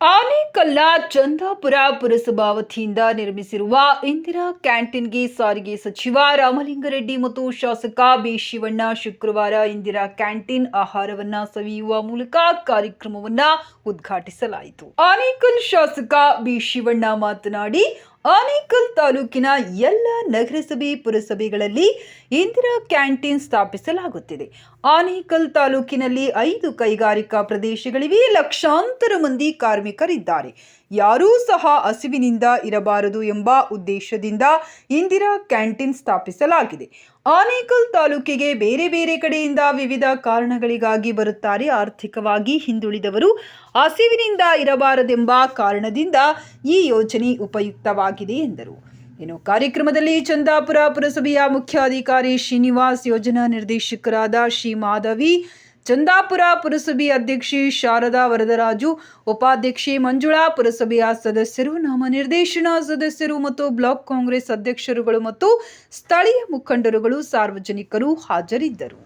ಆನೇಕಲ್ನ ಚಂದಾಪುರ ಪುರಸಭಾ ವತಿಯಿಂದ ನಿರ್ಮಿಸಿರುವ ಇಂದಿರಾ ಕ್ಯಾಂಟೀನ್ಗೆ ಸಾರಿಗೆ ಸಚಿವ ರಾಮಲಿಂಗಾರೆಡ್ಡಿ ಮತ್ತು ಶಾಸಕ ಬಿ ಶಿವಣ್ಣ ಶುಕ್ರವಾರ ಇಂದಿರಾ ಕ್ಯಾಂಟೀನ್ ಆಹಾರವನ್ನ ಸವಿಯುವ ಮೂಲಕ ಕಾರ್ಯಕ್ರಮವನ್ನ ಉದ್ಘಾಟಿಸಲಾಯಿತು. ಆನೇಕಲ್ ಶಾಸಕ ಬಿ ಶಿವಣ್ಣ ಮಾತನಾಡಿ, ಆನೇಕಲ್ ತಾಲೂಕಿನ ಎಲ್ಲ ನಗರಸಭೆ ಪುರಸಭೆಗಳಲ್ಲಿ ಇಂದಿರಾ ಕ್ಯಾಂಟೀನ್ ಸ್ಥಾಪಿಸಲಾಗುತ್ತಿದೆ. ಆನೇಕಲ್ ತಾಲೂಕಿನಲ್ಲಿ 5 ಕೈಗಾರಿಕಾ ಪ್ರದೇಶಗಳಿವೆ. ಲಕ್ಷಾಂತರ ಮಂದಿ ಕಾರ್ಮಿಕರಿದ್ದಾರೆ. ಯಾರೂ ಸಹ ಹಸಿವಿನಿಂದ ಇರಬಾರದು ಎಂಬ ಉದ್ದೇಶದಿಂದ ಇಂದಿರಾ ಕ್ಯಾಂಟೀನ್ ಸ್ಥಾಪಿಸಲಾಗಿದೆ. ಆನೇಕಲ್ ತಾಲೂಕಿಗೆ ಬೇರೆ ಬೇರೆ ಕಡೆಯಿಂದ ವಿವಿಧ ಕಾರಣಗಳಿಗಾಗಿ ಬರುತ್ತಾರೆ. ಆರ್ಥಿಕವಾಗಿ ಹಿಂದುಳಿದವರು ಹಸಿವಿನಿಂದ ಇರಬಾರದೆಂಬ ಕಾರಣದಿಂದ ಈ ಯೋಜನೆ ಉಪಯುಕ್ತವಾಗಿದೆ ಎಂದರು. ಕಾರ್ಯಕ್ರಮದಲ್ಲಿ ಚಂದಾಪುರ ಪುರಸಭೆಯ ಮುಖ್ಯಾಧಿಕಾರಿ ಶ್ರೀನಿವಾಸ್, ಯೋಜನಾ ನಿರ್ದೇಶಕರಾದ ಶ್ರೀ ಮಾಧವಿ, ಚಂದಾಪುರ ಪುರಸಭೆ ಅಧ್ಯಕ್ಷೆ ಶಾರದಾ ವರದರಾಜು, ಉಪಾಧ್ಯಕ್ಷೆ ಮಂಜುಳಾ, ಪುರಸಭೆಯ ಸದಸ್ಯರು, ನಾಮನಿರ್ದೇಶನ ಸದಸ್ಯರು ಮತ್ತು ಬ್ಲಾಕ್ ಕಾಂಗ್ರೆಸ್ ಅಧ್ಯಕ್ಷರುಗಳು ಮತ್ತು ಸ್ಥಳೀಯ ಮುಖಂಡರುಗಳು, ಸಾರ್ವಜನಿಕರು ಹಾಜರಿದ್ದರು.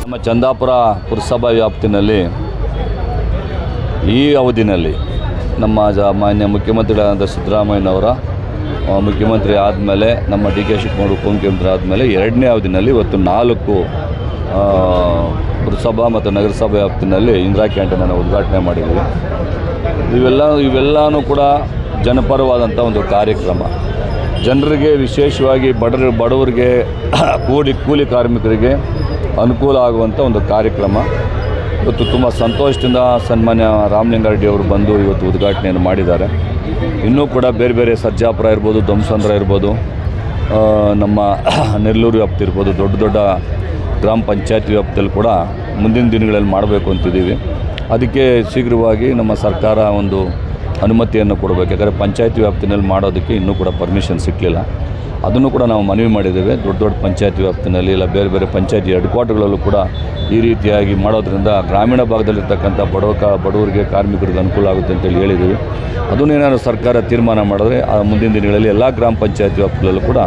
ನಮ್ಮ ಚಂದಾಪುರ ಪುರಸಭಾ ವ್ಯಾಪ್ತಿನಲ್ಲಿ ಈ ಅವಧಿನಲ್ಲಿ ನಮ್ಮ ಮಾನ್ಯ ಮುಖ್ಯಮಂತ್ರಿಗಳಾದ ಸಿದ್ದರಾಮಯ್ಯನವರ ಮುಖ್ಯಮಂತ್ರಿ ಆದಮೇಲೆ, ನಮ್ಮ ಡಿ ಕೆ ಶಿವಕುಮಾರ್ ಉಪಮುಖ್ಯಮಂತ್ರಿ ಆದಮೇಲೆ 2ನೇ ಅವಧಿನಲ್ಲಿ ಇವತ್ತು 4 ಪುರಸಭಾ ಮತ್ತು ನಗರಸಭಾ ವ್ಯಾಪ್ತಿನಲ್ಲಿ ಇಂದಿರಾ ಕ್ಯಾಂಟೀನನ್ನು ಉದ್ಘಾಟನೆ ಮಾಡಿದ್ದೀವಿ. ಇವೆಲ್ಲನೂ ಕೂಡ ಜನಪರವಾದಂಥ ಒಂದು ಕಾರ್ಯಕ್ರಮ. ಜನರಿಗೆ, ವಿಶೇಷವಾಗಿ ಬಡವರಿಗೆ, ಕೂಲಿ ಕಾರ್ಮಿಕರಿಗೆ ಅನುಕೂಲ ಆಗುವಂಥ ಒಂದು ಕಾರ್ಯಕ್ರಮ. ಇವತ್ತು ತುಂಬ ಸಂತೋಷದಿಂದ ಸನ್ಮಾನ್ಯ ರಾಮಲಿಂಗಾರೆಡ್ಡಿ ಅವರು ಬಂದು ಇವತ್ತು ಉದ್ಘಾಟನೆಯನ್ನು ಮಾಡಿದ್ದಾರೆ. ಇನ್ನೂ ಕೂಡ ಬೇರೆ ಬೇರೆ ಸರ್ಜಾಪುರ ಇರ್ಬೋದು, ಧ್ವಂಸಂದ್ರ ಇರ್ಬೋದು, ನಮ್ಮ ನೆಲ್ಲೂರು ವ್ಯಾಪ್ತಿ ಇರ್ಬೋದು, ದೊಡ್ಡ ಗ್ರಾಮ ಪಂಚಾಯತ್ ವ್ಯಾಪ್ತಿಯಲ್ಲಿ ಕೂಡ ಮುಂದಿನ ದಿನಗಳಲ್ಲಿ ಮಾಡಬೇಕು ಅಂತಿದ್ದೀವಿ. ಅದಕ್ಕೆ ಶೀಘ್ರವಾಗಿ ನಮ್ಮ ಸರ್ಕಾರ ಒಂದು ಅನುಮತಿಯನ್ನು ಕೊಡಬೇಕು. ಯಾಕಂದರೆ ಪಂಚಾಯತ್ ವ್ಯಾಪ್ತಿನಲ್ಲಿ ಮಾಡೋದಕ್ಕೆ ಇನ್ನೂ ಕೂಡ ಪರ್ಮಿಷನ್ ಸಿಕ್ಕಲಿಲ್ಲ. ಅದನ್ನು ಕೂಡ ನಾವು ಮನವಿ ಮಾಡಿದ್ದೇವೆ. ದೊಡ್ಡ ಪಂಚಾಯತ್ ವ್ಯಾಪ್ತಿನಲ್ಲಿ ಇಲ್ಲ ಬೇರೆ ಬೇರೆ ಪಂಚಾಯತಿ ಹೆಡ್ ಕ್ವಾರ್ಟರ್ಗಳಲ್ಲೂ ಕೂಡ ಈ ರೀತಿಯಾಗಿ ಮಾಡೋದ್ರಿಂದ ಗ್ರಾಮೀಣ ಭಾಗದಲ್ಲಿರ್ತಕ್ಕಂಥ ಬಡವರಿಗೆ, ಕಾರ್ಮಿಕರಿಗೆ ಅನುಕೂಲ ಆಗುತ್ತೆ ಅಂತೇಳಿ ಹೇಳಿದ್ದೀವಿ. ಅದನ್ನೇನಾದ್ರು ಸರ್ಕಾರ ತೀರ್ಮಾನ ಮಾಡಿದ್ರೆ ಮುಂದಿನ ದಿನಗಳಲ್ಲಿ ಎಲ್ಲ ಗ್ರಾಮ ಪಂಚಾಯತ್ ವ್ಯಾಪ್ತಿಗಳಲ್ಲೂ ಕೂಡ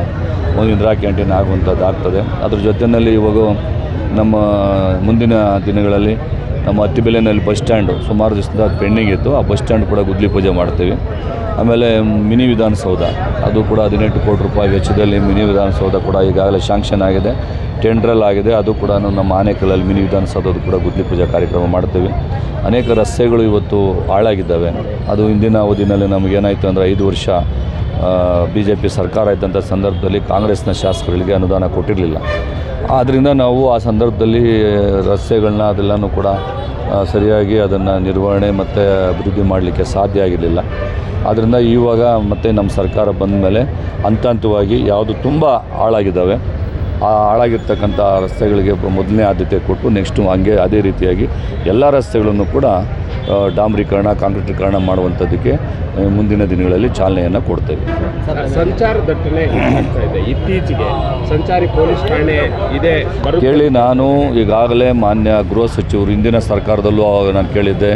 ಒಂದು ಇಂದಿರಾ ಕ್ಯಾಂಟೀನ್ ಆಗುವಂಥದ್ದು ಆಗ್ತದೆ. ಅದ್ರ ಜೊತೆಯಲ್ಲಿ ಇವಾಗ ನಮ್ಮ ಮುಂದಿನ ದಿನಗಳಲ್ಲಿ ನಮ್ಮ ಅತ್ತಿಬೆಲೆನಲ್ಲಿ ಬಸ್ ಸ್ಟ್ಯಾಂಡು ಸುಮಾರು ದಿವಸದಿಂದ ಪೆಂಡಿಂಗ್ ಇತ್ತು. ಆ ಬಸ್ ಸ್ಟ್ಯಾಂಡ್ ಕೂಡ ಗುದ್ಲಿ ಪೂಜೆ ಮಾಡ್ತೀವಿ. ಆಮೇಲೆ ಮಿನಿ ವಿಧಾನಸೌಧ, ಅದು ಕೂಡ 18 ಕೋಟಿ ರೂಪಾಯಿ ವೆಚ್ಚದಲ್ಲಿ ಮಿನಿ ವಿಧಾನಸೌಧ ಕೂಡ ಈಗಾಗಲೇ ಶಾಂಕ್ಷನ್ ಆಗಿದೆ, ಟೆಂಡ್ರಲ್ ಆಗಿದೆ. ಅದು ಕೂಡ ನಮ್ಮ ಆನೇಕಲ್ಲಲ್ಲಿ ಮಿನಿ ವಿಧಾನಸೌಧದ್ದು ಕೂಡ ಗುದ್ಲಿ ಪೂಜೆ ಕಾರ್ಯಕ್ರಮ ಮಾಡ್ತೀವಿ. ಅನೇಕ ರಸ್ತೆಗಳು ಇವತ್ತು ಹಾಳಾಗಿದ್ದಾವೆ. ಅದು ಹಿಂದಿನ ಅವಧಿನಲ್ಲಿ ನಮಗೇನಾಯಿತು ಅಂದರೆ 5 ವರ್ಷ BJP ಸರ್ಕಾರ ಇದ್ದಂಥ ಸಂದರ್ಭದಲ್ಲಿ ಕಾಂಗ್ರೆಸ್ನ ಶಾಸಕರಿಗೆ ಅನುದಾನ ಕೊಟ್ಟಿರಲಿಲ್ಲ. ಆದ್ದರಿಂದ ನಾವು ಆ ಸಂದರ್ಭದಲ್ಲಿ ರಸ್ತೆಗಳನ್ನ ಅದೆಲ್ಲನೂ ಕೂಡ ಸರಿಯಾಗಿ ಅದನ್ನು ನಿರ್ವಹಣೆ ಮತ್ತು ಅಭಿವೃದ್ಧಿ ಮಾಡಲಿಕ್ಕೆ ಸಾಧ್ಯ ಆಗಿರಲಿಲ್ಲ. ಆದ್ದರಿಂದ ಇವಾಗ ಮತ್ತೆ ನಮ್ಮ ಸರ್ಕಾರ ಬಂದ ಮೇಲೆ ಹಂತವಾಗಿ ಯಾವುದು ತುಂಬ ಹಾಳಾಗಿದ್ದಾವೆ ಆ ಹಾಳಾಗಿರ್ತಕ್ಕಂಥ ರಸ್ತೆಗಳಿಗೆ ಮೊದಲನೇ ಆದ್ಯತೆ ಕೊಟ್ಟು ನೆಕ್ಸ್ಟು ಹಂಗೆ ಅದೇ ರೀತಿಯಾಗಿ ಎಲ್ಲ ರಸ್ತೆಗಳನ್ನು ಕೂಡ ಡಾಂಬರೀಕರಣ, ಕಾಂಕ್ರೀಟೀಕರಣ ಮಾಡುವಂಥದ್ದಕ್ಕೆ ಮುಂದಿನ ದಿನಗಳಲ್ಲಿ ಚಾಲನೆಯನ್ನು ಕೊಡ್ತೇವೆ. ಸಂಚಾರ ದಟ್ಟಣೆ ಆಗ್ತಾ ಇದೆ. ಇತ್ತೀಚೆಗೆ ಸಂಚಾರಿ ಪೊಲೀಸ್ ಠಾಣೆ ಇದೆ ಕೇಳಿ ನಾನು ಈಗಾಗಲೇ ಮಾನ್ಯ ಗೃಹ ಸಚಿವರು ಹಿಂದಿನ ಸರ್ಕಾರದಲ್ಲೂ ನಾನು ಕೇಳಿದ್ದೆ,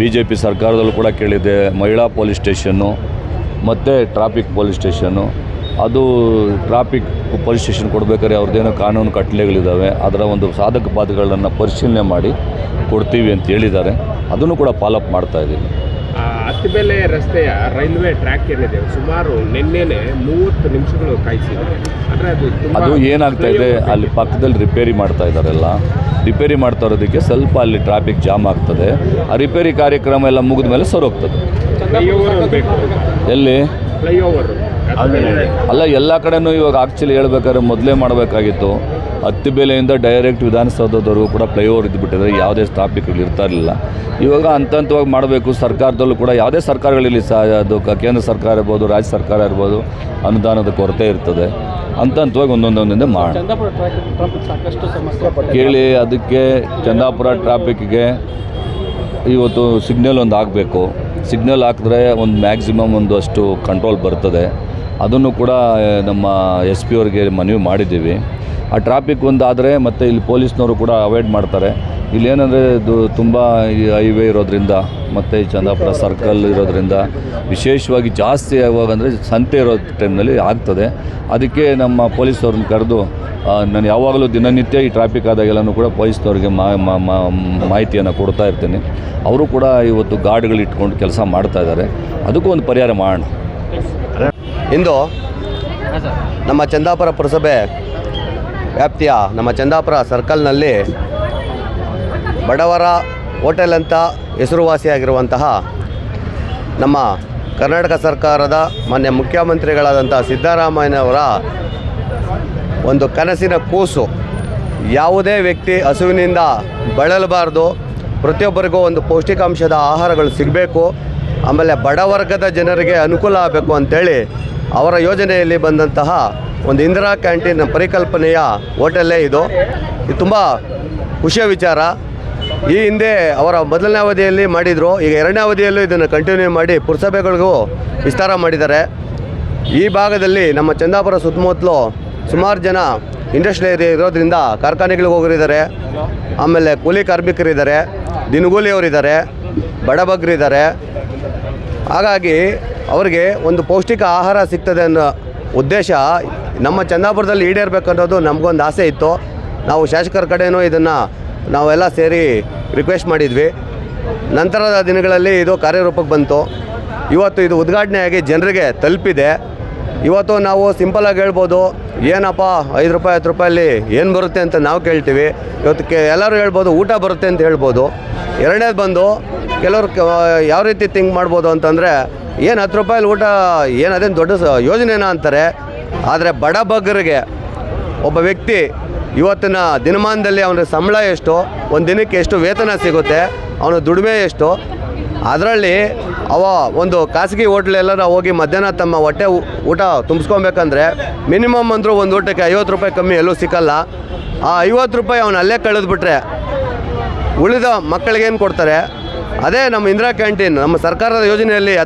BJP ಸರ್ಕಾರದಲ್ಲೂ ಕೂಡ ಕೇಳಿದ್ದೆ. ಮಹಿಳಾ ಪೊಲೀಸ್ ಸ್ಟೇಷನ್ನು ಮತ್ತು ಟ್ರಾಫಿಕ್ ಪೊಲೀಸ್ ಸ್ಟೇಷನ್ನು, ಅದು ಟ್ರಾಫಿಕ್ ಪೊಲೀಸ್ ಸ್ಟೇಷನ್ ಕೊಡಬೇಕಾದ್ರೆ ಅವ್ರದ್ದೇನೋ ಕಾನೂನು ಕಟ್ಟಲೆಗಳಿದ್ದಾವೆ. ಅದರ ಒಂದು ಸಾಧಕ ಬಾಧಕಗಳನ್ನು ಪರಿಶೀಲನೆ ಮಾಡಿ ಕೊಡ್ತೀವಿ ಅಂತ ಹೇಳಿದ್ದಾರೆ. ಅದನ್ನು ಕೂಡ ಫಾಲೋಅಪ್ ಮಾಡ್ತಾಯಿದ್ದೀನಿ. ಅತ್ತಿಬೆಲೆ ರಸ್ತೆಯ ರೈಲ್ವೆ ಟ್ರ್ಯಾಕ್ ಏನಿದೆ, ಸುಮಾರು ನಿನ್ನೆನೆ 30 ನಿಮಿಷಗಳು ಕಾಯಿಸಿದ್ದಾರೆ. ಅಂದರೆ ಅದು ಏನಾಗ್ತಾ ಇದೆ, ಅಲ್ಲಿ ಪಕ್ಕದಲ್ಲಿ ರಿಪೇರಿ ಮಾಡ್ತಾ ಇದ್ದಾರೆಲ್ಲ. ರಿಪೇರಿ ಮಾಡ್ತಾ ಇರೋದಕ್ಕೆ ಸ್ವಲ್ಪ ಅಲ್ಲಿ ಟ್ರಾಫಿಕ್ ಜಾಮ್ ಆಗ್ತದೆ. ಆ ರಿಪೇರಿ ಕಾರ್ಯಕ್ರಮ ಎಲ್ಲ ಮುಗಿದ ಮೇಲೆ ಸರೋಗ್ತದೆ. ಎಲ್ಲಿ ಫ್ಲೈಓವರ್ ಅಲ್ಲ, ಎಲ್ಲ ಕಡೆನೂ ಇವಾಗ ಆ್ಯಕ್ಚುಲಿ ಹೇಳ್ಬೇಕಾದ್ರೆ ಮೊದಲೇ ಮಾಡಬೇಕಾಗಿತ್ತು. ಅತ್ತಿಬೆಲೆಯಿಂದ ಡೈರೆಕ್ಟ್ ವಿಧಾನಸೌಧದವರೆಗೂ ಕೂಡ ಫ್ಲೈಓವರ್ ಇದ್ದುಬಿಟ್ಟಿದ್ರೆ ಯಾವುದೇ ಟ್ರಾಫಿಕ್ಗಳು ಇರ್ತಾ ಇರಲಿಲ್ಲ. ಇವಾಗ ಹಂತವಾಗಿ ಮಾಡಬೇಕು. ಸರ್ಕಾರದಲ್ಲೂ ಕೂಡ ಯಾವುದೇ ಸರ್ಕಾರಗಳಿರಲಿ ಅದು ಕೇಂದ್ರ ಸರ್ಕಾರ ಇರ್ಬೋದು, ರಾಜ್ಯ ಸರ್ಕಾರ ಇರ್ಬೋದು, ಅನುದಾನದ ಕೊರತೆ ಇರ್ತದೆ. ಹಂತವಾಗಿ ಒಂದೊಂದೊಂದಿಂದ ಮಾಡೋಣ. ಕೇಳಿ, ಅದಕ್ಕೆ ಚಂದಾಪುರ ಟ್ರಾಫಿಕ್ಗೆ ಇವತ್ತು ಸಿಗ್ನಲ್ ಒಂದು ಆಗಬೇಕು. ಸಿಗ್ನಲ್ ಹಾಕಿದ್ರೆ ಒಂದು ಮ್ಯಾಕ್ಸಿಮಮ್ ಒಂದಷ್ಟು ಕಂಟ್ರೋಲ್ ಬರ್ತದೆ. ಅದನ್ನು ಕೂಡ ನಮ್ಮ SP ಅವ್ರಿಗೆ ಮನವಿ ಮಾಡಿದ್ದೀವಿ. ಆ ಟ್ರಾಫಿಕ್ ಒಂದಾದರೆ ಮತ್ತು ಇಲ್ಲಿ ಪೊಲೀಸ್ನವರು ಕೂಡ ಅವಾಯ್ಡ್ ಮಾಡ್ತಾರೆ. ಇಲ್ಲೇನೆಂದರೆ ಇದು ತುಂಬ ಈ ಹೈವೇ ಇರೋದ್ರಿಂದ ಮತ್ತು ಈ ಚಂದಾಪುರ ಸರ್ಕಲ್ ಇರೋದ್ರಿಂದ ವಿಶೇಷವಾಗಿ ಜಾಸ್ತಿ ಯಾವಾಗಂದರೆ ಸಂತೆ ಇರೋ ಟೈಮ್ನಲ್ಲಿ ಆಗ್ತದೆ. ಅದಕ್ಕೆ ನಮ್ಮ ಪೊಲೀಸವ್ರನ್ನ ಕರೆದು ನಾನು ಯಾವಾಗಲೂ ದಿನನಿತ್ಯ ಈ ಟ್ರಾಫಿಕ್ ಆದಾಗೆಲ್ಲನೂ ಕೂಡ ಪೊಲೀಸ್ನವ್ರಿಗೆ ಮಾಹಿತಿಯನ್ನು ಕೊಡ್ತಾ ಇರ್ತೀನಿ. ಅವರು ಕೂಡ ಇವತ್ತು ಗಾರ್ಡ್ಗಳು ಇಟ್ಕೊಂಡು ಕೆಲಸ ಮಾಡ್ತಾಯಿದ್ದಾರೆ. ಅದಕ್ಕೂ ಒಂದು ಪರಿಹಾರ ಮಾಡೋಣ. ಇಂದು ನಮ್ಮ ಚಂದಾಪುರ ಪುರಸಭೆ ವ್ಯಾಪ್ತಿಯ ನಮ್ಮ ಚಂದಾಪುರ ಸರ್ಕಲ್ನಲ್ಲಿ ಬಡವರ ಹೋಟೆಲ್ ಅಂತ ಹೆಸರುವಾಸಿಯಾಗಿರುವಂತಹ ನಮ್ಮ ಕರ್ನಾಟಕ ಸರ್ಕಾರದ ಮಾನ್ಯ ಮುಖ್ಯಮಂತ್ರಿಗಳಾದಂಥ ಸಿದ್ದರಾಮಯ್ಯನವರ ಒಂದು ಕನಸಿನ ಕೂಸು. ಯಾವುದೇ ವ್ಯಕ್ತಿ ಹಸುವಿನಿಂದ ಬಳಲಬಾರ್ದು, ಪ್ರತಿಯೊಬ್ಬರಿಗೂ ಒಂದು ಪೌಷ್ಟಿಕಾಂಶದ ಆಹಾರಗಳು ಸಿಗಬೇಕು, ಆಮೇಲೆ ಬಡವರ್ಗದ ಜನರಿಗೆ ಅನುಕೂಲ ಆಗಬೇಕು ಅಂಥೇಳಿ ಅವರ ಯೋಜನೆಯಲ್ಲಿ ಬಂದಂತಹ ಒಂದು ಇಂದಿರಾ ಕ್ಯಾಂಟೀನ್ ಪರಿಕಲ್ಪನೆಯ ಹೋಟೆಲ್ಲೇ ಇದು ತುಂಬ ಖುಷಿಯ ವಿಚಾರ. ಈ ಹಿಂದೆ ಅವರ ಮೊದಲನೇ ಅವಧಿಯಲ್ಲಿ ಮಾಡಿದರು, ಈಗ ಎರಡನೇ ಅವಧಿಯಲ್ಲೂ ಇದನ್ನು ಕಂಟಿನ್ಯೂ ಮಾಡಿ ಪುರಸಭೆಗಳಿಗೂ ವಿಸ್ತಾರ ಮಾಡಿದ್ದಾರೆ. ಈ ಭಾಗದಲ್ಲಿ ನಮ್ಮ ಚಂದಾಪುರ ಸುತ್ತಮುತ್ತಲು ಸುಮಾರು ಜನ ಇಂಡಸ್ಟ್ರಿಯಲ್ ಏರಿಯಾ ಇರೋದ್ರಿಂದ ಕಾರ್ಖಾನೆಗಳಿಗೆ ಹೋಗಿದ್ದಾರೆ, ಆಮೇಲೆ ಕೂಲಿ ಕಾರ್ಮಿಕರಿದ್ದಾರೆ, ದಿನಗೂಲಿಯವರಿದ್ದಾರೆ, ಬಡಬಗ್ರಿದ್ದಾರೆ. ಹಾಗಾಗಿ ಅವರಿಗೆ ಒಂದು ಪೌಷ್ಟಿಕ ಆಹಾರ ಸಿಗ್ತದೆ ಅನ್ನೋ ಉದ್ದೇಶ ನಮ್ಮ ಚಂದಾಪುರದಲ್ಲಿ ಈಡೇರಬೇಕನ್ನೋದು ನಮಗೊಂದು ಆಸೆ ಇತ್ತು. ನಾವು ಶಾಸಕರ ಕಡೆಯೂ ಇದನ್ನು ನಾವೆಲ್ಲ ಸೇರಿ ರಿಕ್ವೆಸ್ಟ್ ಮಾಡಿದ್ವಿ. ನಂತರದ ದಿನಗಳಲ್ಲಿ ಇದು ಕಾರ್ಯರೂಪಕ್ಕೆ ಬಂತು. ಇವತ್ತು ಇದು ಉದ್ಘಾಟನೆಯಾಗಿ ಜನರಿಗೆ ತಲುಪಿದೆ. ಇವತ್ತು ನಾವು ಸಿಂಪಲಾಗಿ ಹೇಳ್ಬೋದು, ಏನಪ್ಪ 5 ರೂಪಾಯಿ 10 ರೂಪಾಯಲ್ಲಿ ಏನು ಬರುತ್ತೆ ಅಂತ ನಾವು ಕೇಳ್ತೀವಿ. ಇವತ್ತು ಎಲ್ಲರೂ ಹೇಳ್ಬೋದು ಊಟ ಬರುತ್ತೆ ಅಂತ ಹೇಳ್ಬೋದು. ಎರಡನೇದು ಬಂದು ಕೆಲವರು ಯಾವ ರೀತಿ ಥಿಂಕ್ ಮಾಡ್ಬೋದು ಅಂತಂದರೆ, ಏನು 10 ರೂಪಾಯಲ್ಲಿ ಊಟ ಏನು ಅದೇನು ದೊಡ್ಡ ಯೋಜನೆನಾ ಅಂತಾರೆ. ಆದರೆ ಬಡಬಗ್ಗರಿಗೆ ಒಬ್ಬ ವ್ಯಕ್ತಿ ಇವತ್ತಿನ ದಿನಮಾನದಲ್ಲಿ ಅವನ ಸಂಬಳ ಎಷ್ಟು, ಒಂದು ದಿನಕ್ಕೆ ಎಷ್ಟು ವೇತನ ಸಿಗುತ್ತೆ, ಅವನ ದುಡಿಮೆ ಎಷ್ಟು, ಅದರಲ್ಲಿ ಅವ ಒಂದು ಖಾಸಗಿ ಹೋಟ್ಲೆಲ್ಲ ಹೋಗಿ ಮಧ್ಯಾಹ್ನ ತಮ್ಮ ಹೊಟ್ಟೆ ಊಟ ತುಂಬಿಸ್ಕೊಬೇಕಂದ್ರೆ ಮಿನಿಮಮ್ ಅಂದರೂ ಒಂದು ಊಟಕ್ಕೆ 50 ರೂಪಾಯಿ ಕಮ್ಮಿ ಎಲ್ಲೂ ಸಿಕ್ಕಲ್ಲ. ಆ 50 ರೂಪಾಯಿ ಅವನು ಅಲ್ಲೇ ಕಳೆದ್ಬಿಟ್ರೆ ಉಳಿದ ಮಕ್ಕಳಿಗೇನು ಕೊಡ್ತಾರೆ? ಅದೇ ನಮ್ಮ ಇಂದಿರಾ ಕ್ಯಾಂಟೀನ್ ನಮ್ಮ ಸರ್ಕಾರದ ಯೋಜನೆಯಲ್ಲಿ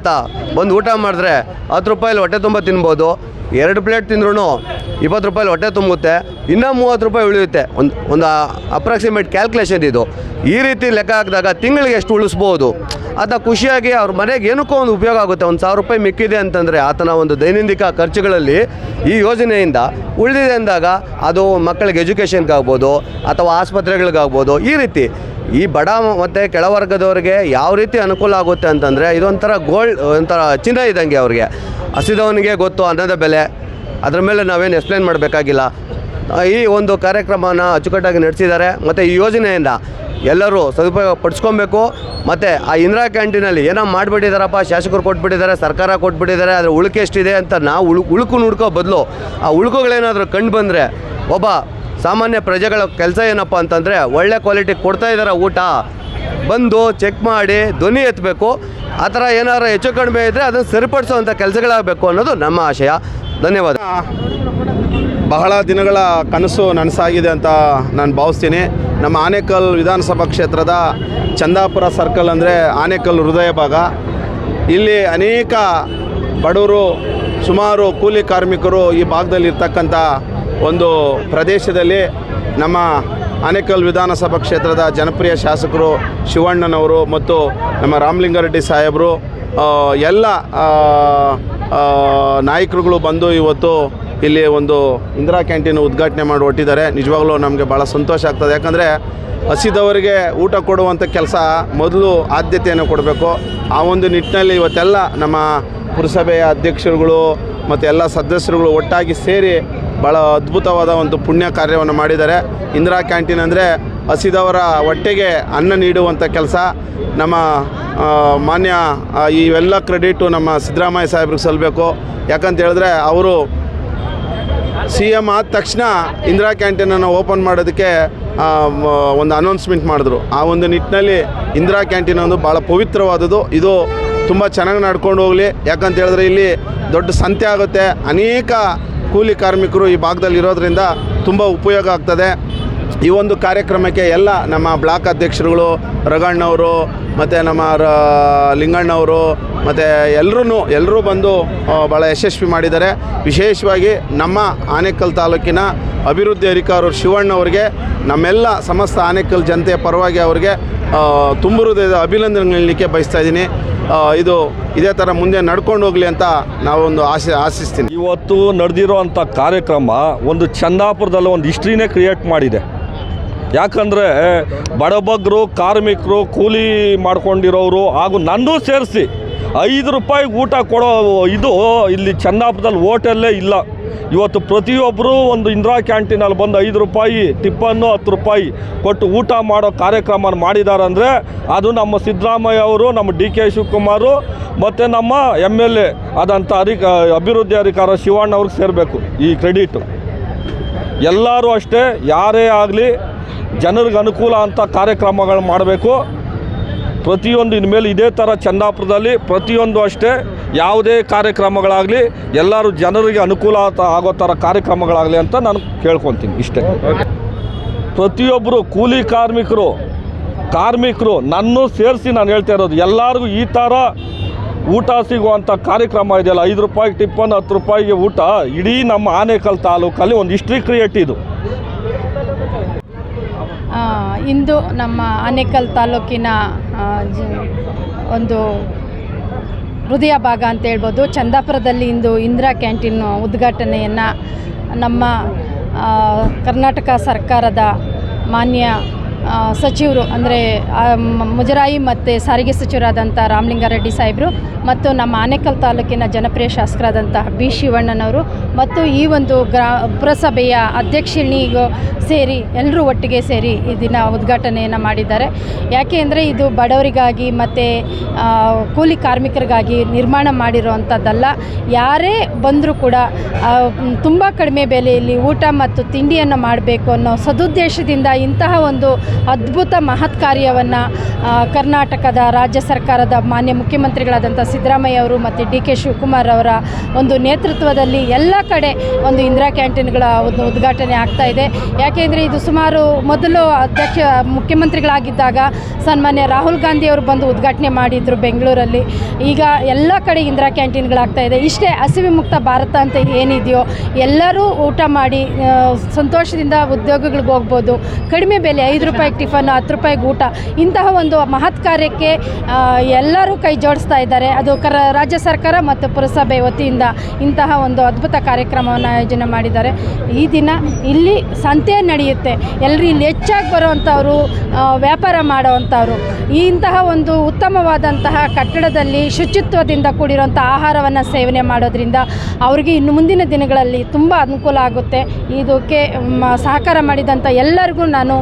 ಬಂದು ಊಟ ಮಾಡಿದ್ರೆ 10 ರೂಪಾಯಲ್ಲಿ ಹೊಟ್ಟೆ ತುಂಬ ತಿನ್ಬೋದು. 2 ಪ್ಲೇಟ್ ತಿಂದ್ರೂ 20 ರೂಪಾಯಲ್ಲಿ ಹೊಟ್ಟೆ ತುಂಬುತ್ತೆ, ಇನ್ನೂ 30 ರೂಪಾಯಿ ಉಳಿಯುತ್ತೆ. ಒಂದು ಅಪ್ರಾಕ್ಸಿಮೇಟ್ ಕ್ಯಾಲ್ಕುಲೇಷನ್ ಇದು. ಈ ರೀತಿ ಲೆಕ್ಕ ಹಾಕಿದಾಗ ತಿಂಗಳಿಗೆ ಎಷ್ಟು ಉಳಿಸ್ಬೋದು ಆತ ಖುಷಿಯಾಗಿ ಅವ್ರ ಮನೆಗೆ ಏನಕ್ಕೋ ಒಂದು ಉಪಯೋಗ ಆಗುತ್ತೆ. 1000 ರೂಪಾಯಿ ಮಿಕ್ಕಿದೆ ಅಂತಂದರೆ ಆತನ ಒಂದು ದೈನಂದಿನ ಖರ್ಚುಗಳಲ್ಲಿ ಈ ಯೋಜನೆಯಿಂದ ಉಳಿದಿದೆ ಅಂದಾಗ ಅದು ಮಕ್ಕಳಿಗೆ ಎಜುಕೇಷನ್ಗಾಗ್ಬೋದು ಅಥವಾ ಆಸ್ಪತ್ರೆಗಳಿಗಾಗ್ಬೋದು. ಈ ರೀತಿ ಈ ಬಡ ಮತ್ತು ಕೆಳವರ್ಗದವ್ರಿಗೆ ಯಾವ ರೀತಿ ಅನುಕೂಲ ಆಗುತ್ತೆ ಅಂತಂದರೆ ಇದೊಂಥರ ಒಂಥರ ಚಿನ್ನ ಇದ್ದಂಗೆ. ಅವ್ರಿಗೆ ಹಸಿದವನಿಗೆ ಗೊತ್ತು ಅನ್ನದ ಬೆಲೆ. ಅದರ ಮೇಲೆ ನಾವೇನು ಎಕ್ಸ್ಪ್ಲೇನ್ ಮಾಡಬೇಕಾಗಿಲ್ಲ. ಈ ಒಂದು ಕಾರ್ಯಕ್ರಮನ ಅಚ್ಚುಕಟ್ಟಾಗಿ ನಡೆಸಿದ್ದಾರೆ. ಮತ್ತು ಈ ಯೋಜನೆಯಿಂದ ಎಲ್ಲರೂ ಸದುಪಯೋಗ ಪಡಿಸ್ಕೊಬೇಕು. ಮತ್ತು ಆ ಇಂದಿರಾ ಕ್ಯಾಂಟೀನಲ್ಲಿ ಏನೋ ಮಾಡಿಬಿಟ್ಟಿದ್ದಾರಪ್ಪ, ಶಾಸಕರು ಕೊಟ್ಬಿಟ್ಟಿದ್ದಾರೆ, ಸರ್ಕಾರ ಕೊಟ್ಬಿಟ್ಟಿದ್ದಾರೆ, ಅದರ ಉಳುಕೆ ಎಷ್ಟಿದೆ ಅಂತ ನಾವು ಉಳುಕು ನುಡ್ಕೋ ಬದಲು ಆ ಉಳುಕುಗಳೇನಾದರೂ ಕಂಡು ಬಂದರೆ ಒಬ್ಬ ಸಾಮಾನ್ಯ ಪ್ರಜೆಗಳ ಕೆಲಸ ಏನಪ್ಪ ಅಂತಂದರೆ ಒಳ್ಳೆ ಕ್ವಾಲಿಟಿ ಕೊಡ್ತಾ ಇದ್ದಾರೆ ಊಟ, ಬಂದು ಚೆಕ್ ಮಾಡಿ ಧ್ವನಿ ಎತ್ತಬೇಕು. ಆ ಥರ ಏನಾದ್ರು ಹೆಚ್ಚು ಕಡಿಮೆ ಇದ್ದರೆ ಅದನ್ನು ಸರಿಪಡಿಸೋವಂಥ ಕೆಲಸಗಳಾಗಬೇಕು ಅನ್ನೋದು ನಮ್ಮ ಆಶಯ. ಧನ್ಯವಾದ. ಬಹಳ ದಿನಗಳ ಕನಸು ನನಸಾಗಿದೆ ಅಂತ ನಾನು ಭಾವಿಸ್ತೀನಿ. ನಮ್ಮ ಆನೇಕಲ್ ವಿಧಾನಸಭಾ ಕ್ಷೇತ್ರದ ಚಂದಾಪುರ ಸರ್ಕಲ್ ಅಂದರೆ ಆನೇಕಲ್ ಹೃದಯ ಭಾಗ. ಇಲ್ಲಿ ಅನೇಕ ಬಡವರು, ಸುಮಾರು ಕೂಲಿ ಕಾರ್ಮಿಕರು ಈ ಭಾಗದಲ್ಲಿ ಇರ್ತಕ್ಕಂಥ ಒಂದು ಪ್ರದೇಶದಲ್ಲಿ ನಮ್ಮ ಆನೇಕಲ್ ವಿಧಾನಸಭಾ ಕ್ಷೇತ್ರದ ಜನಪ್ರಿಯ ಶಾಸಕರು ಶಿವಣ್ಣನವರು ಮತ್ತು ನಮ್ಮ ರಾಮಲಿಂಗಾರೆಡ್ಡಿ ಸಾಹೇಬರು ಎಲ್ಲ ನಾಯಕರುಗಳು ಬಂದು ಇವತ್ತು ಇಲ್ಲಿ ಒಂದು ಇಂದಿರಾ ಕ್ಯಾಂಟೀನ್ ಉದ್ಘಾಟನೆ ಮಾಡಿ ಹೊರಟಿದ್ದಾರೆ. ನಿಜವಾಗ್ಲೂ ನಮಗೆ ಭಾಳ ಸಂತೋಷ ಆಗ್ತದೆ. ಯಾಕಂದರೆ ಹಸಿದವರಿಗೆ ಊಟ ಕೊಡುವಂಥ ಕೆಲಸ ಮೊದಲು ಆದ್ಯತೆಯನ್ನು ಕೊಡಬೇಕು. ಆ ಒಂದು ನಿಟ್ಟಿನಲ್ಲಿ ಇವತ್ತೆಲ್ಲ ನಮ್ಮ ಪುರಸಭೆಯ ಅಧ್ಯಕ್ಷರುಗಳು ಮತ್ತು ಎಲ್ಲ ಸದಸ್ಯರುಗಳು ಒಟ್ಟಾಗಿ ಸೇರಿ ಭಾಳ ಅದ್ಭುತವಾದ ಒಂದು ಪುಣ್ಯ ಕಾರ್ಯವನ್ನು ಮಾಡಿದ್ದಾರೆ. ಇಂದಿರಾ ಕ್ಯಾಂಟೀನ್ ಅಂದರೆ ಹಸಿದವರ ಹೊಟ್ಟೆಗೆ ಅನ್ನ ನೀಡುವಂಥ ಕೆಲಸ. ನಮ್ಮ ಮಾನ್ಯ ಇವೆಲ್ಲ ಕ್ರೆಡಿಟು ನಮ್ಮ ಸಿದ್ದರಾಮಯ್ಯ ಸಾಹೇಬ್ರಿಗೆ ಸಲ್ಲಬೇಕು. ಯಾಕಂತ ಹೇಳಿದ್ರೆ ಅವರು CM ಆದ ತಕ್ಷಣ ಇಂದಿರಾ ಕ್ಯಾಂಟೀನನ್ನು ಓಪನ್ ಮಾಡೋದಕ್ಕೆ ಒಂದು ಅನೌನ್ಸ್ಮೆಂಟ್ ಮಾಡಿದ್ರು. ಆ ಒಂದು ನಿಟ್ಟಿನಲ್ಲಿ ಇಂದಿರಾ ಕ್ಯಾಂಟೀನ್ ಒಂದು ಭಾಳ ಪವಿತ್ರವಾದದ್ದು. ಇದು ತುಂಬ ಚೆನ್ನಾಗಿ ನಡ್ಕೊಂಡು ಹೋಗಲಿ. ಯಾಕಂತ ಹೇಳಿದ್ರೆ ಇಲ್ಲಿ ದೊಡ್ಡ ಸಂತೆ ಆಗುತ್ತೆ. ಅನೇಕ ಕೂಲಿ ಕಾರ್ಮಿಕರು ಈ ಭಾಗದಲ್ಲಿ ಇರೋದ್ರಿಂದ ತುಂಬ ಉಪಯೋಗ ಆಗ್ತದೆ. ಈ ಒಂದು ಕಾರ್ಯಕ್ರಮಕ್ಕೆ ಎಲ್ಲ ನಮ್ಮ ಬ್ಲಾಕ್ ಅಧ್ಯಕ್ಷರುಗಳು, ರಗಣ್ಣವರು ಮತ್ತು ನಮ್ಮ ಲಿಂಗಣ್ಣವರು ಮತ್ತು ಎಲ್ಲರೂ ಬಂದು ಭಾಳ ಯಶಸ್ವಿ ಮಾಡಿದ್ದಾರೆ. ವಿಶೇಷವಾಗಿ ನಮ್ಮ ಆನೇಕಲ್ ತಾಲೂಕಿನ ಅಭಿವೃದ್ಧಿ ಅಧಿಕಾರಿ ಶಿವಣ್ಣವ್ರಿಗೆ, ನಮ್ಮೆಲ್ಲ ಸಮಸ್ತ ಆನೇಕಲ್ ಜನತೆಯ ಪರವಾಗಿ ಅವರಿಗೆ ತುಂಬ ಹೃದಯದ ಅಭಿನಂದನೆ ಹೇಳಲಿಕ್ಕೆ ಬಯಸ್ತಾ ಇದ್ದೀನಿ. ಇದು ಇದೇ ಥರ ಮುಂದೆ ನಡ್ಕೊಂಡು ಹೋಗಲಿ ಅಂತ ನಾವೊಂದು ಆಶಿಸ್ತೀನಿ. ಇವತ್ತು ನಡೆದಿರೋ ಅಂಥ ಕಾರ್ಯಕ್ರಮ ಒಂದು ಚಂದಾಪುರದಲ್ಲಿ ಒಂದು ಹಿಸ್ಟ್ರಿನೇ ಕ್ರಿಯೇಟ್ ಮಾಡಿದೆ. ಯಾಕಂದರೆ ಬಡಬಗ್ಗರು, ಕಾರ್ಮಿಕರು, ಕೂಲಿ ಮಾಡ್ಕೊಂಡಿರೋರು ಹಾಗೂ ನನ್ನೂ ಸೇರಿಸಿ 5 ರೂಪಾಯಿಗೆ ಊಟ ಕೊಡೋ ಇದು ಇಲ್ಲಿ ಚಂದಾಪುರದಲ್ಲಿ ಹೋಟೆಲ್ಲೇ ಇಲ್ಲ. ಇವತ್ತು ಪ್ರತಿಯೊಬ್ಬರು ಒಂದು ಇಂದಿರಾ ಕ್ಯಾಂಟೀನಲ್ಲಿ ಬಂದು 5 ರೂಪಾಯಿ ಟಿಪ್ಪನ್ನು 10 ರೂಪಾಯಿ ಕೊಟ್ಟು ಊಟ ಮಾಡೋ ಕಾರ್ಯಕ್ರಮ ಮಾಡಿದ್ದಾರೆ ಅಂದರೆ ಅದು ನಮ್ಮ ಸಿದ್ದರಾಮಯ್ಯ ಅವರು, ನಮ್ಮ DK ಶಿವಕುಮಾರು ಮತ್ತು ನಮ್ಮ MLA ಆದಂಥ ಅಭಿವೃದ್ಧಿ ಅಧಿಕಾರಿ ಶಿವಣ್ಣ ಅವ್ರಿಗೆ ಸೇರಬೇಕು ಈ ಕ್ರೆಡಿಟು. ಎಲ್ಲರೂ ಅಷ್ಟೇ, ಯಾರೇ ಆಗಲಿ ಜನರಿಗೆ ಅನುಕೂಲ ಅಂತ ಕಾರ್ಯಕ್ರಮಗಳು ಮಾಡಬೇಕು. ಪ್ರತಿಯೊಂದು ಇನ್ಮೇಲೆ ಇದೇ ಥರ ಚಂದಾಪುರದಲ್ಲಿ ಪ್ರತಿಯೊಂದು ಅಷ್ಟೇ, ಯಾವುದೇ ಕಾರ್ಯಕ್ರಮಗಳಾಗಲಿ ಎಲ್ಲರೂ ಜನರಿಗೆ ಅನುಕೂಲ ಆಗೋ ಥರ ಕಾರ್ಯಕ್ರಮಗಳಾಗಲಿ ಅಂತ ನಾನು ಕೇಳ್ಕೊತೀನಿ ಇಷ್ಟೇ. ಪ್ರತಿಯೊಬ್ಬರು ಕೂಲಿ ಕಾರ್ಮಿಕರು ನನ್ನೂ ಸೇರಿಸಿ ನಾನು ಹೇಳ್ತಾ ಇರೋದು, ಎಲ್ಲರಿಗೂ ಈ ಥರ ಊಟ ಸಿಗುವಂಥ ಕಾರ್ಯಕ್ರಮ ಇದೆಯಲ್ಲ, 5 ರೂಪಾಯಿಗೆ ಟಿಪ್ಪನ್ 10 ರೂಪಾಯಿಗೆ ಊಟ, ಇಡೀ ನಮ್ಮ ಆನೇಕಲ್ ತಾಲೂಕಲ್ಲಿ ಒಂದು ಹಿಸ್ಟ್ರಿ ಕ್ರಿಯೇಟ್ ಇದು. ಇಂದು ನಮ್ಮ ಆನೇಕಲ್ ತಾಲೂಕಿನ ಒಂದು ಹೃದಯ ಭಾಗ ಅಂತ ಹೇಳ್ಬೋದು, ಚಂದಾಪುರದಲ್ಲಿ ಇಂದು ಇಂದಿರಾ ಕ್ಯಾಂಟೀನ್ ಉದ್ಘಾಟನೆಯನ್ನು ನಮ್ಮ ಕರ್ನಾಟಕ ಸರ್ಕಾರದ ಮಾನ್ಯ ಸಚಿವರು ಅಂದರೆ ಮುಜರಾಯಿ ಮತ್ತು ಸಾರಿಗೆ ಸಚಿವರಾದಂಥ ರಾಮಲಿಂಗಾರೆಡ್ಡಿ ಸಾಹೇಬರು ಮತ್ತು ನಮ್ಮ ಆನೇಕಲ್ ತಾಲೂಕಿನ ಜನಪ್ರಿಯ ಶಾಸಕರಾದಂಥ B ಶಿವಣ್ಣನವರು ಮತ್ತು ಈ ಒಂದು ಪುರಸಭೆಯ ಅಧ್ಯಕ್ಷಿಣಿಗೂ ಸೇರಿ ಎಲ್ಲರೂ ಒಟ್ಟಿಗೆ ಸೇರಿ ಈ ದಿನ ಉದ್ಘಾಟನೆಯನ್ನು ಮಾಡಿದ್ದಾರೆ. ಯಾಕೆ ಅಂದರೆ ಇದು ಬಡವರಿಗಾಗಿ ಮತ್ತು ಕೂಲಿ ಕಾರ್ಮಿಕರಿಗಾಗಿ ನಿರ್ಮಾಣ ಮಾಡಿರುವಂಥದ್ದಲ್ಲ. ಯಾರೇ ಬಂದರೂ ಕೂಡ ತುಂಬ ಕಡಿಮೆ ಬೆಲೆಯಲ್ಲಿ ಊಟ ಮತ್ತು ತಿಂಡಿಯನ್ನು ಮಾಡಬೇಕು ಅನ್ನೋ ಸದುದ್ದೇಶದಿಂದ ಇಂತಹ ಒಂದು ಅದ್ಭುತ ಮಹತ್ ಕಾರ್ಯವನ್ನು ಕರ್ನಾಟಕದ ರಾಜ್ಯ ಸರ್ಕಾರದ ಮಾನ್ಯ ಮುಖ್ಯಮಂತ್ರಿಗಳಾದಂಥ ಸಿದ್ದರಾಮಯ್ಯ ಅವರು ಮತ್ತು DK ಶಿವಕುಮಾರ್ ಅವರ ಒಂದು ನೇತೃತ್ವದಲ್ಲಿ ಎಲ್ಲ ಕಡೆ ಒಂದು ಇಂದಿರಾ ಕ್ಯಾಂಟೀನ್ಗಳ ಒಂದು ಉದ್ಘಾಟನೆ ಆಗ್ತಾ ಇದೆ. ಯಾಕೆಂದರೆ ಇದು ಸುಮಾರು ಮೊದಲು ಮುಖ್ಯಮಂತ್ರಿಗಳಾಗಿದ್ದಾಗ ಸನ್ಮಾನ್ಯ ರಾಹುಲ್ ಗಾಂಧಿ ಅವರು ಬಂದು ಉದ್ಘಾಟನೆ ಮಾಡಿದರು ಬೆಂಗಳೂರಲ್ಲಿ. ಈಗ ಎಲ್ಲ ಕಡೆ ಇಂದಿರಾ ಕ್ಯಾಂಟೀನ್ಗಳಾಗ್ತಾ ಇದೆ. ಇಷ್ಟೇ ಹಸಿವೆ ಮುಕ್ತ ಭಾರತ ಅಂತ ಏನಿದೆಯೋ ಎಲ್ಲರೂ ಊಟ ಮಾಡಿ ಸಂತೋಷದಿಂದ ಉದ್ಯೋಗಗಳಿಗೆ ಹೋಗ್ಬೋದು. ಕಡಿಮೆ ಬೆಲೆ 5 ರೂಪಾಯಿಗೆ ಟಿಫನ್ 10 ರೂಪಾಯಿಗೆ ಊಟ, ಇಂತಹ ಒಂದು ಮಹತ್ ಕಾರ್ಯಕ್ಕೆ ಎಲ್ಲರೂ ಕೈ ಜೋಡಿಸ್ತಾ ಇದ್ದಾರೆ. ಅದು ರಾಜ್ಯ ಸರ್ಕಾರ ಮತ್ತು ಪುರಸಭೆ ವತಿಯಿಂದ ಇಂತಹ ಒಂದು ಅದ್ಭುತ ಕಾರ್ಯಕ್ರಮವನ್ನು ಆಯೋಜನೆ ಮಾಡಿದ್ದಾರೆ. ಈ ದಿನ ಇಲ್ಲಿ ಸಂತೆ ನಡೆಯುತ್ತೆ. ಎಲ್ಲರೂ ಇಲ್ಲಿ ಹೆಚ್ಚಾಗಿ ಬರುವಂಥವರು, ವ್ಯಾಪಾರ ಮಾಡೋವಂಥವ್ರು ಇಂತಹ ಒಂದು ಉತ್ತಮವಾದಂತಹ ಕಟ್ಟಡದಲ್ಲಿ ಶುಚಿತ್ವದಿಂದ ಕೂಡಿರುವಂಥ ಆಹಾರವನ್ನು ಸೇವನೆ ಮಾಡೋದ್ರಿಂದ ಅವರಿಗೆ ಇನ್ನು ಮುಂದಿನ ದಿನಗಳಲ್ಲಿ ತುಂಬ ಅನುಕೂಲ ಆಗುತ್ತೆ. ಇದಕ್ಕೆ ಸಹಕಾರ ಮಾಡಿದಂಥ ಎಲ್ಲರಿಗೂ ನಾನು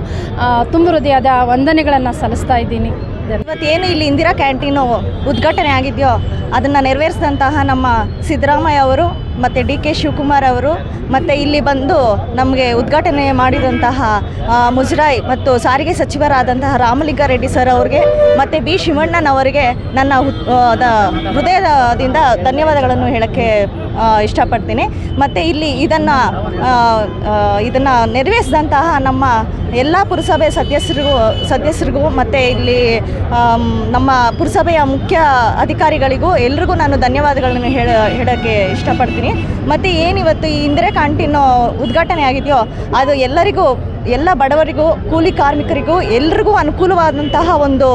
ತುಂಬ ಹೃದಯದ ವಂದನೆಗಳನ್ನು ಸಲ್ಲಿಸ್ತಾ ಇದ್ದೀನಿ. ಇವತ್ತೇನು ಇಲ್ಲಿ ಇಂದಿರಾ ಕ್ಯಾಂಟೀನು ಉದ್ಘಾಟನೆ ಆಗಿದೆಯೋ ಅದನ್ನು ನೆರವೇರಿಸಿದಂತಹ ನಮ್ಮ ಸಿದ್ದರಾಮಯ್ಯ ಅವರು ಮತ್ತು DK ಶಿವಕುಮಾರ್ ಅವರು ಮತ್ತು ಇಲ್ಲಿ ಬಂದು ನಮಗೆ ಉದ್ಘಾಟನೆ ಮಾಡಿದಂತಹ ಮುಜರಾಯಿ ಮತ್ತು ಸಾರಿಗೆ ಸಚಿವರಾದಂತಹ ರಾಮಲಿಂಗಾರೆಡ್ಡಿ ಸರ್ ಅವ್ರಿಗೆ ಮತ್ತು B ಶಿವಣ್ಣನವರಿಗೆ ನನ್ನ ಹೃದಯದಿಂದ ಧನ್ಯವಾದಗಳನ್ನು ಹೇಳೋಕ್ಕೆ ಇಷ್ಟಪಡ್ತೀನಿ. ಮತ್ತು ಇಲ್ಲಿ ಇದನ್ನು ನೆರವೇರಿಸಿದಂತಹ ನಮ್ಮ ಎಲ್ಲ ಪುರಸಭೆ ಸದಸ್ಯರಿಗೂ ಮತ್ತು ಇಲ್ಲಿ ನಮ್ಮ ಪುರಸಭೆಯ ಮುಖ್ಯ ಅಧಿಕಾರಿಗಳಿಗೂ ಎಲ್ರಿಗೂ ನಾನು ಧನ್ಯವಾದಗಳನ್ನು ಹೇಳೋಕ್ಕೆ ಇಷ್ಟಪಡ್ತೀನಿ. ಮತ್ತು ಏನಿವತ್ತು ಈ ಇಂದಿರಾ ಕ್ಯಾಂಟೀನು ಉದ್ಘಾಟನೆ ಆಗಿದೆಯೋ ಅದು ಎಲ್ಲರಿಗೂ, ಎಲ್ಲ ಬಡವರಿಗೂ, ಕೂಲಿ ಕಾರ್ಮಿಕರಿಗೂ ಎಲ್ರಿಗೂ ಅನುಕೂಲವಾದಂತಹ ಒಂದು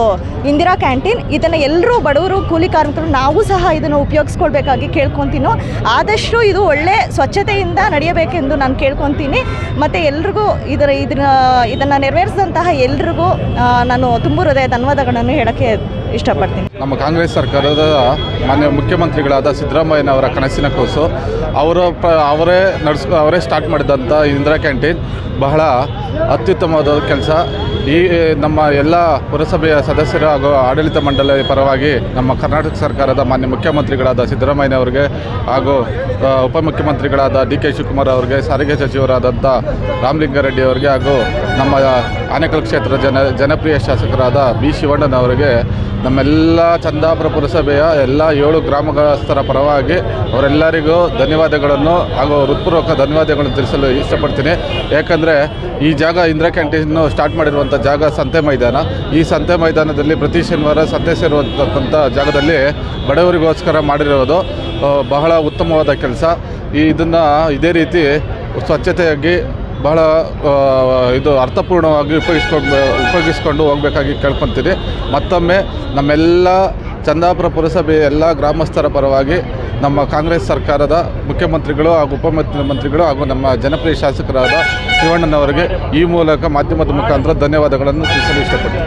ಇಂದಿರಾ ಕ್ಯಾಂಟೀನ್. ಇದನ್ನು ಎಲ್ಲರೂ ಬಡವರು, ಕೂಲಿ ಕಾರ್ಮಿಕರು ನಾವು ಸಹ ಇದನ್ನು ಉಪಯೋಗಿಸ್ಕೊಳ್ಬೇಕಾಗಿ ಕೇಳ್ಕೊತೀನೋ. ಆದಷ್ಟು ಇದು ಒಳ್ಳೆ ಸ್ವಚ್ಛತೆಯಿಂದ ನಡೆಯಬೇಕೆಂದು ನಾನು ಕೇಳ್ಕೊತೀನಿ. ಮತ್ತು ಎಲ್ರಿಗೂ ಇದನ್ನು ನೆರವೇರಿಸಿದಂತಹ ಎಲ್ರಿಗೂ ನಾನು ತುಂಬ ಹೃದಯ ಧನ್ಯವಾದಗಳನ್ನು ಹೇಳೋಕ್ಕೆ ಇಷ್ಟಪಡ್ತೀನಿ. ನಮ್ಮ ಕಾಂಗ್ರೆಸ್ ಸರ್ಕಾರದ ಮಾನ್ಯ ಮುಖ್ಯಮಂತ್ರಿಗಳಾದ ಸಿದ್ದರಾಮಯ್ಯನವರ ಕನಸಿನ ಕೂಸು ಅವರೇ ಸ್ಟಾರ್ಟ್ ಮಾಡಿದಂಥ ಇಂದಿರಾ ಕ್ಯಾಂಟೀನ್ ಬಹಳ ಅತ್ಯುತ್ತಮವಾದ ಕೆಲಸ. ಈ ನಮ್ಮ ಎಲ್ಲ ಪುರಸಭೆಯ ಸದಸ್ಯರು ಹಾಗೂ ಆಡಳಿತ ಮಂಡಳಿ ಪರವಾಗಿ ನಮ್ಮ ಕರ್ನಾಟಕ ಸರ್ಕಾರದ ಮಾನ್ಯ ಮುಖ್ಯಮಂತ್ರಿಗಳಾದ ಸಿದ್ದರಾಮಯ್ಯನವರಿಗೆ ಹಾಗೂ ಉಪಮುಖ್ಯಮಂತ್ರಿಗಳಾದ DK ಶಿವಕುಮಾರ್ ಅವರಿಗೆ, ಸಾರಿಗೆ ಸಚಿವರಾದಂಥ ರಾಮಲಿಂಗಾರೆಡ್ಡಿ ಅವರಿಗೆ ಹಾಗೂ ನಮ್ಮ ಆನೇಕಲ್ ಕ್ಷೇತ್ರದ ಜನಪ್ರಿಯ ಶಾಸಕರಾದ B ಶಿವಣ್ಣನವರಿಗೆ ನಮ್ಮೆಲ್ಲ ಚಂದಾಪುರ ಪುರಸಭೆಯ ಎಲ್ಲ 7 ಗ್ರಾಮಸ್ಥರ ಪರವಾಗಿ ಅವರೆಲ್ಲರಿಗೂ ಧನ್ಯವಾದಗಳನ್ನು ಹಾಗೂ ಹೃತ್ಪೂರ್ವಕ ಧನ್ಯವಾದಗಳನ್ನು ತಿಳಿಸಲು ಇಷ್ಟಪಡ್ತೀನಿ. ಯಾಕಂದರೆ ಈ ಜಾಗ ಇಂದಿರಾ ಕ್ಯಾಂಟೀನು ಸ್ಟಾರ್ಟ್ ಮಾಡಿರುವಂಥ ಜಾಗ ಸಂತೆ ಮೈದಾನ. ಈ ಸಂತೆ ಮೈದಾನದಲ್ಲಿ ಪ್ರತಿ ಶನಿವಾರ ಸಂತೆ ಸೇರುವಂಥ ಜಾಗದಲ್ಲಿ ಬಡವರಿಗೋಸ್ಕರ ಮಾಡಿರೋದು ಬಹಳ ಉತ್ತಮವಾದ ಕೆಲಸ. ಇದನ್ನು ಇದೇ ರೀತಿ ಸ್ವಚ್ಛತೆಯಾಗಿ ಬಹಳ ಅರ್ಥಪೂರ್ಣವಾಗಿ ಉಪಯೋಗಿಸ್ಕೊಂಡು ಹೋಗಬೇಕಾಗಿ ಕೇಳ್ಕೊತೀನಿ. ಮತ್ತೊಮ್ಮೆ ನಮ್ಮೆಲ್ಲ ಚಂದಾಪುರ ಪುರಸಭೆಯ ಎಲ್ಲ ಗ್ರಾಮಸ್ಥರ ಪರವಾಗಿ ನಮ್ಮ ಕಾಂಗ್ರೆಸ್ ಸರ್ಕಾರದ ಮುಖ್ಯಮಂತ್ರಿಗಳು ಹಾಗೂ ಉಪಮುಖ್ಯಮಂತ್ರಿಗಳು ಹಾಗೂ ನಮ್ಮ ಜನಪ್ರಿಯ ಶಾಸಕರಾದ ಶಿವಣ್ಣನವರಿಗೆ ಈ ಮೂಲಕ ಮಾಧ್ಯಮದ ಮುಖಾಂತರ ಧನ್ಯವಾದಗಳನ್ನು ತಿಳಿಸಲು ಇಷ್ಟಪಡ್ತೀನಿ.